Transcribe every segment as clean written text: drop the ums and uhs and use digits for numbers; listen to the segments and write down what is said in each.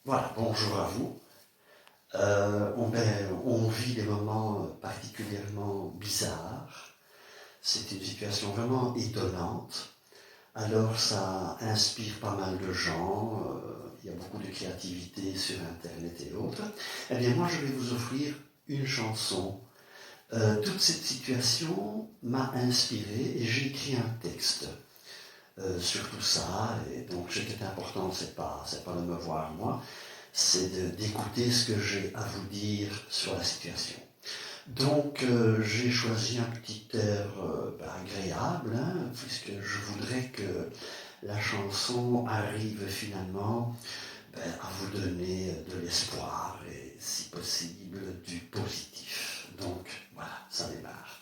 Voilà, bonjour à vous. On vit des moments particulièrement bizarres. C'est une situation vraiment étonnante. Alors ça inspire pas mal de gens. Il y a beaucoup de créativité sur Internet et autres. Eh bien moi je vais vous offrir une chanson. Toute cette situation m'a inspiré et j'ai écrit un texte sur tout ça. Et donc ce qui est important, c'est pas de me voir moi, c'est d'écouter ce que j'ai à vous dire sur la situation. Donc j'ai choisi un petit air agréable, hein, puisque je voudrais que la chanson arrive finalement à vous donner de l'espoir et si possible du positif. Donc voilà, ça démarre.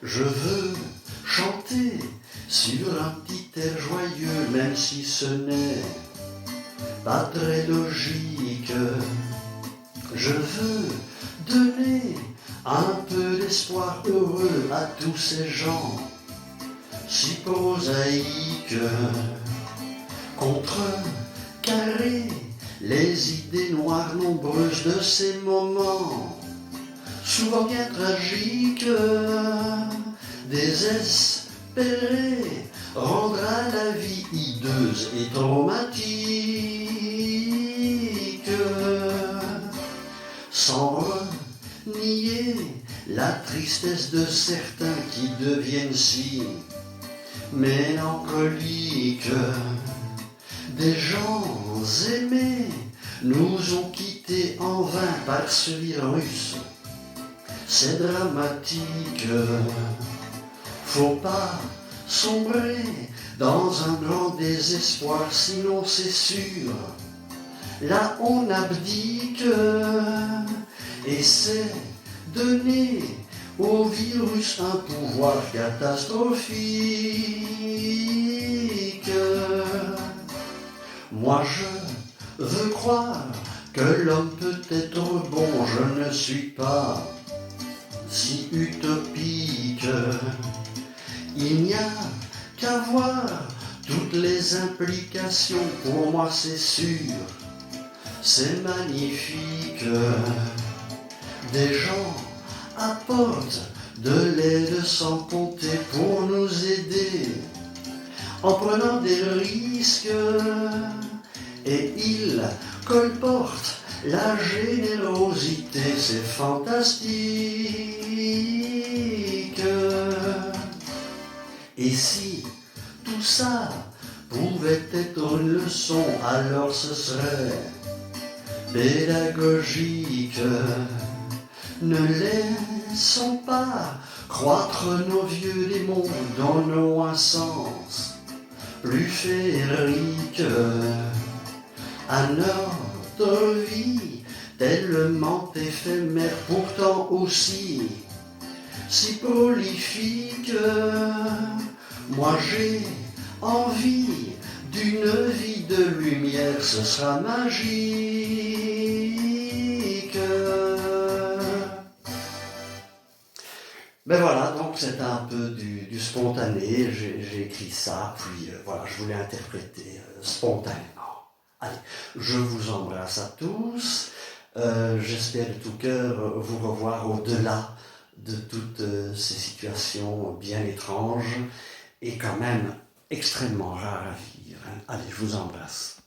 Je veux chanter sur un petit air joyeux, même si ce n'est pas très logique. Je veux donner un peu d'espoir heureux à tous ces gens si prosaïques, contrecarrer les idées noires nombreuses de ces moments souvent bien tragiques, désespérés, rendra la vie hideuse et traumatique, sans renier la tristesse de certains qui deviennent si mélancoliques. Des gens aimés nous ont quittés en vain par ce virus. C'est dramatique, faut pas sombrer dans un grand désespoir, sinon c'est sûr, là on abdique, et c'est donner au virus un pouvoir catastrophique. Moi je veux croire que l'homme peut être bon, je ne suis pas si utopique. Il n'y a qu'à voir toutes les implications, pour moi c'est sûr, c'est magnifique. Des gens apportent de l'aide sans compter pour nous aider, en prenant des risques, et ils colportent la générosité, c'est fantastique. Et si tout ça pouvait être une leçon, alors ce serait pédagogique. Ne laissons pas croître nos vieux démons, donnons un sens plus féerique à notre vie, tellement éphémère, pourtant aussi si prolifique. Moi j'ai envie d'une vie de lumière, ce sera magique. Ben voilà, donc c'est un peu du spontané, j'ai écrit ça, puis voilà, je voulais interpréter spontanément. Allez, je vous embrasse à tous, j'espère de tout cœur vous revoir au-delà de toutes ces situations bien étranges et quand même extrêmement rares à vivre. Allez, je vous embrasse.